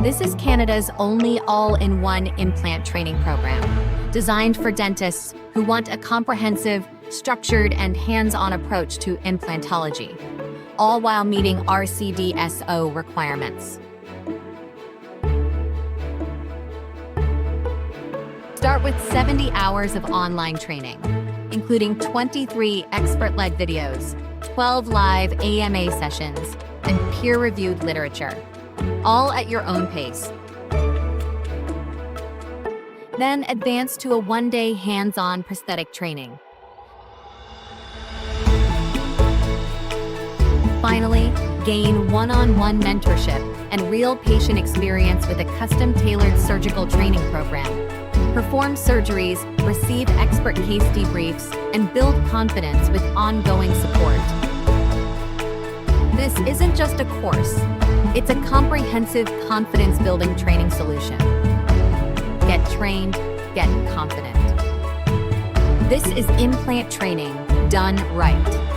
This is Canada's only all-in-one implant training program, designed for dentists who want a comprehensive, structured, and hands-on approach to implantology, all while meeting RCDSO requirements. Start with 70 hours of online training, including 23 expert-led videos, 12 live AMA sessions, and peer-reviewed literature, all at your own pace. Then advance to a one-day hands-on prosthetic training. Finally, gain one-on-one mentorship and real patient experience with a custom-tailored surgical training program. Perform surgeries, receive expert case debriefs, and build confidence with ongoing support. This isn't just a course, it's a comprehensive confidence-building training solution. Get trained, get confident. This is implant training done right.